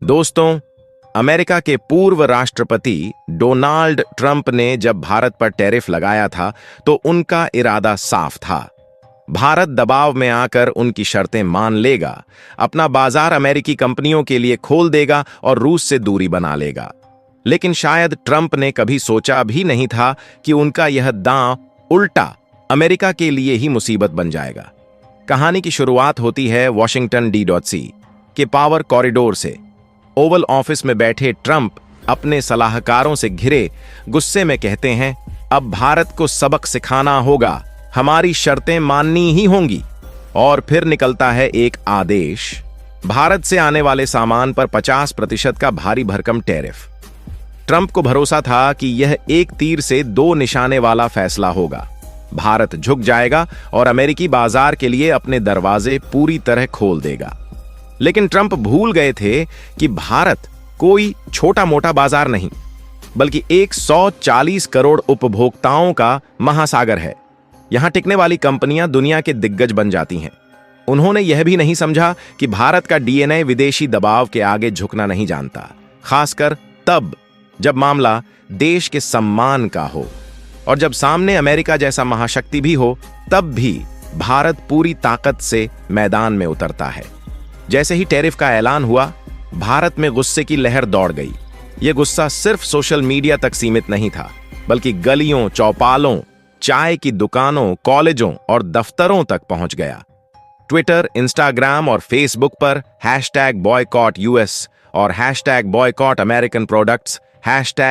दोस्तों, अमेरिका के पूर्व राष्ट्रपति डोनाल्ड ट्रंप ने जब भारत पर टैरिफ लगाया था तो उनका इरादा साफ था। भारत दबाव में आकर उनकी शर्तें मान लेगा, अपना बाजार अमेरिकी कंपनियों के लिए खोल देगा और रूस से दूरी बना लेगा। लेकिन शायद ट्रंप ने कभी सोचा भी नहीं था कि उनका यह दांव उल्टा अमेरिका के लिए ही मुसीबत बन जाएगा। कहानी की शुरुआत होती है वॉशिंगटन D.C. के पावर कॉरिडोर से। ओवल ऑफिस में बैठे ट्रंप अपने सलाहकारों से घिरे गुस्से में कहते हैं, अब भारत को सबक सिखाना होगा, हमारी शर्तें माननी ही होंगी। और फिर निकलता है एक आदेश, भारत से आने वाले सामान पर 50% का भारी भरकम टैरिफ। ट्रंप को भरोसा था कि यह एक तीर से दो निशाने वाला फैसला होगा। भारत झुक जाएगा और अमेरिकी बाजार के लिए अपने दरवाजे पूरी तरह खोल देगा। लेकिन ट्रंप भूल गए थे कि भारत कोई छोटा मोटा बाजार नहीं, बल्कि 140 करोड़ उपभोक्ताओं का महासागर है। यहां टिकने वाली कंपनियां दुनिया के दिग्गज बन जाती हैं। उन्होंने यह भी नहीं समझा कि भारत का DNA विदेशी दबाव के आगे झुकना नहीं जानता, खासकर तब जब मामला देश के सम्मान का हो। और जब सामने अमेरिका जैसा महाशक्ति भी हो, तब भी भारत पूरी ताकत से मैदान में उतरता है। जैसे ही टैरिफ का ऐलान हुआ, भारत में गुस्से की लहर दौड़ गई। यह गुस्सा सिर्फ सोशल मीडिया तक सीमित नहीं था, बल्कि गलियों, चौपालों, चाय की दुकानों, कॉलेजों और दफ्तरों तक पहुंच गया। ट्विटर, इंस्टाग्राम और फेसबुक पर #boycott_US और #boycott_American products,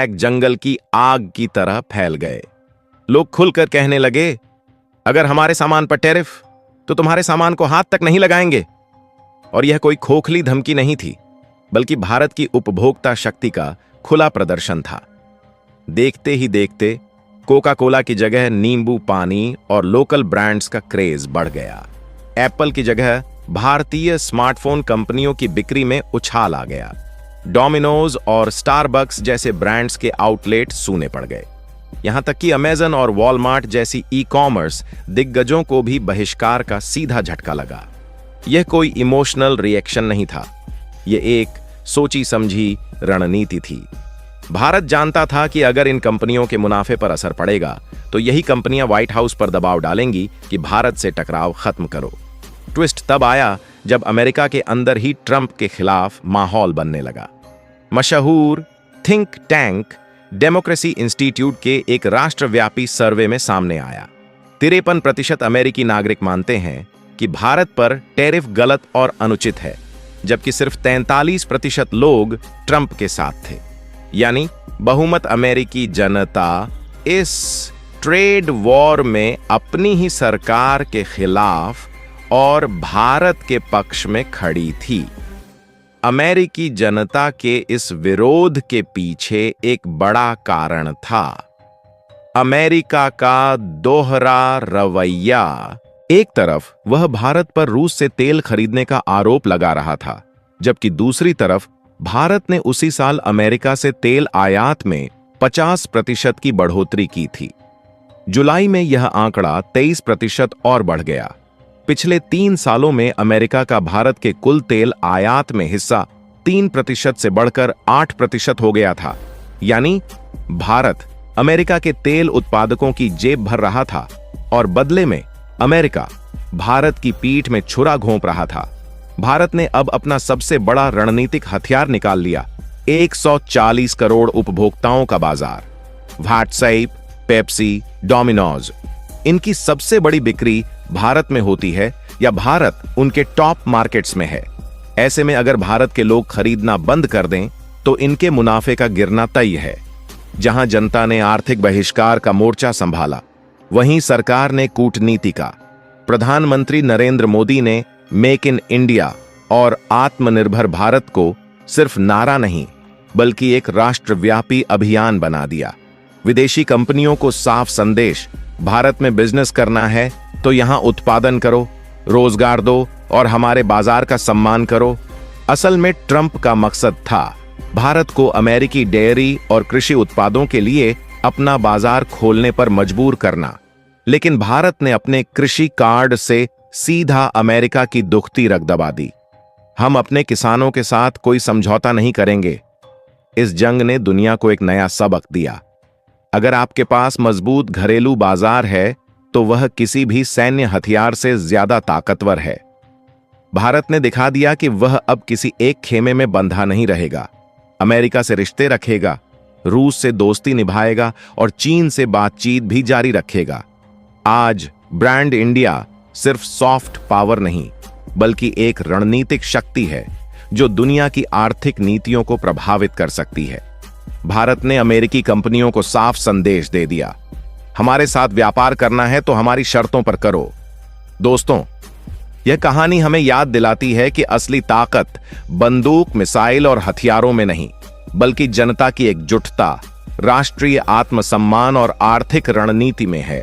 #जंगल की आग की तरह फैल गए। लोग खुलकर कहने लगे, अगर हमारे सामान पर टैरिफ, तो तुम्हारे सामान को हाथ तक नहीं लगाएंगे। और यह कोई खोखली धमकी नहीं थी, बल्कि भारत की उपभोक्ता शक्ति का खुला प्रदर्शन था। देखते ही देखते कोका कोला की जगह नींबू पानी और लोकल ब्रांड्स का क्रेज बढ़ गया। एप्पल की जगह भारतीय स्मार्टफोन कंपनियों की बिक्री में उछाल आ गया। डोमिनोज और स्टारबक्स जैसे ब्रांड्स के आउटलेट सूने पड़ गए। यहां तक कि अमेजन और वॉलमार्ट जैसी ई-कॉमर्स दिग्गजों को भी बहिष्कार का सीधा झटका लगा। यह कोई इमोशनल रिएक्शन नहीं था, यह एक सोची समझी रणनीति थी। भारत जानता था कि अगर इन कंपनियों के मुनाफे पर असर पड़ेगा, तो यही कंपनियां व्हाइट हाउस पर दबाव डालेंगी कि भारत से टकराव खत्म करो। ट्विस्ट तब आया जब अमेरिका के अंदर ही ट्रंप के खिलाफ माहौल बनने लगा। मशहूर थिंक टैंक डेमोक्रेसी इंस्टीट्यूट के एक राष्ट्रव्यापी सर्वे में सामने आया, 53% अमेरिकी नागरिक मानते हैं कि भारत पर टैरिफ गलत और अनुचित है, जबकि सिर्फ 43% लोग ट्रंप के साथ थे। यानी बहुमत अमेरिकी जनता इस ट्रेड वॉर में अपनी ही सरकार के खिलाफ और भारत के पक्ष में खड़ी थी। अमेरिकी जनता के इस विरोध के पीछे एक बड़ा कारण था, अमेरिका का दोहरा रवैया। एक तरफ वह भारत पर रूस से तेल खरीदने का आरोप लगा रहा था, जबकि दूसरी तरफ भारत ने उसी साल अमेरिका से तेल आयात में 50% की बढ़ोतरी की थी। जुलाई में यह आंकड़ा 23% और बढ़ गया। पिछले 3 सालों में अमेरिका का भारत के कुल तेल आयात में हिस्सा 3% से बढ़कर 8% हो गया था। यानी भारत अमेरिका के तेल उत्पादकों की जेब भर रहा था और बदले में अमेरिका भारत की पीठ में छुरा घोंप रहा था। भारत ने अब अपना सबसे बड़ा रणनीतिक हथियार निकाल लिया, 140 करोड़ उपभोक्ताओं का बाजार। व्हाट्सएप, पेप्सी, डोमिनोज, इनकी सबसे बड़ी बिक्री भारत में होती है या भारत उनके टॉप मार्केट्स में है। ऐसे में अगर भारत के लोग खरीदना बंद कर दें तो इनके मुनाफे का गिरना तय है। जहां जनता ने आर्थिक बहिष्कार का मोर्चा संभाला, वहीं सरकार ने कूटनीति का। प्रधानमंत्री नरेंद्र मोदी ने मेक इन इंडिया और आत्मनिर्भर भारत को सिर्फ नारा नहीं, बल्कि एक राष्ट्रव्यापी अभियान बना दिया। विदेशी कंपनियों को साफ संदेश, भारत में बिजनेस करना है तो यहां उत्पादन करो, रोजगार दो और हमारे बाजार का सम्मान करो। असल में ट्रंप का मकसद था भारत को अमेरिकी डेयरी और कृषि उत्पादों के लिए अपना बाजार खोलने पर मजबूर करना। लेकिन भारत ने अपने कृषि कार्ड से सीधा अमेरिका की दुखती रग दबा दी। हम अपने किसानों के साथ कोई समझौता नहीं करेंगे। इस जंग ने दुनिया को एक नया सबक दिया। अगर आपके पास मजबूत घरेलू बाजार है तो वह किसी भी सैन्य हथियार से ज्यादा ताकतवर है। भारत ने दिखा दिया कि वह अब किसी एक खेमे में बंधा नहीं रहेगा। अमेरिका से रिश्ते रखेगा, रूस से दोस्ती निभाएगा और चीन से बातचीत भी जारी रखेगा। आज ब्रांड इंडिया सिर्फ सॉफ्ट पावर नहीं, बल्कि एक रणनीतिक शक्ति है जो दुनिया की आर्थिक नीतियों को प्रभावित कर सकती है। भारत ने अमेरिकी कंपनियों को साफ संदेश दे दिया, हमारे साथ व्यापार करना है तो हमारी शर्तों पर करो। दोस्तों, यह कहानी हमें याद दिलाती है कि असली ताकत बंदूक, मिसाइल और हथियारों में नहीं, बल्कि जनता की एकजुटता, राष्ट्रीय आत्मसम्मान और आर्थिक रणनीति में है।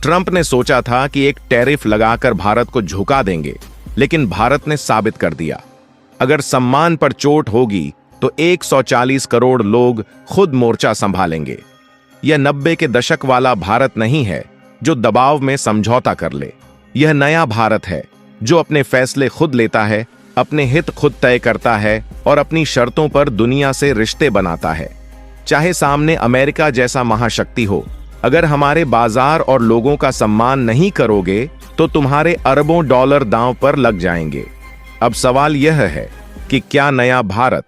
ट्रंप ने सोचा था कि एक टैरिफ लगाकर भारत को झुका देंगे, लेकिन भारत ने साबित कर दिया, अगर सम्मान पर चोट होगी तो 140 करोड़ लोग खुद मोर्चा संभालेंगे। यह 90 के दशक वाला भारत नहीं है जो दबाव में समझौता कर ले। यह नया भारत है जो अपने फैसले खुद लेता है, अपने हित खुद तय करता है और अपनी शर्तों पर दुनिया से रिश्ते बनाता है। चाहे सामने अमेरिका जैसा महाशक्ति हो, अगर हमारे बाजार और लोगों का सम्मान नहीं करोगे तो तुम्हारे अरबों डॉलर दांव पर लग जाएंगे। अब सवाल यह है कि क्या नया भारत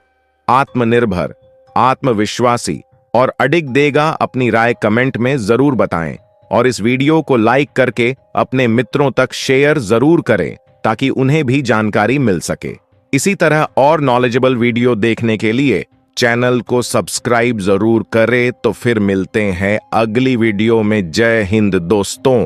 आत्मनिर्भर, आत्मविश्वासी और अडिग देगा? अपनी राय कमेंट में जरूर बताएं और इस वीडियो को लाइक करके अपने मित्रों तक शेयर जरूर करें ताकि उन्हें भी जानकारी मिल सके। इसी तरह और नॉलेजेबल वीडियो देखने के लिए चैनल को सब्सक्राइब जरूर करें। तो फिर मिलते हैं अगली वीडियो में। जय हिंद दोस्तों।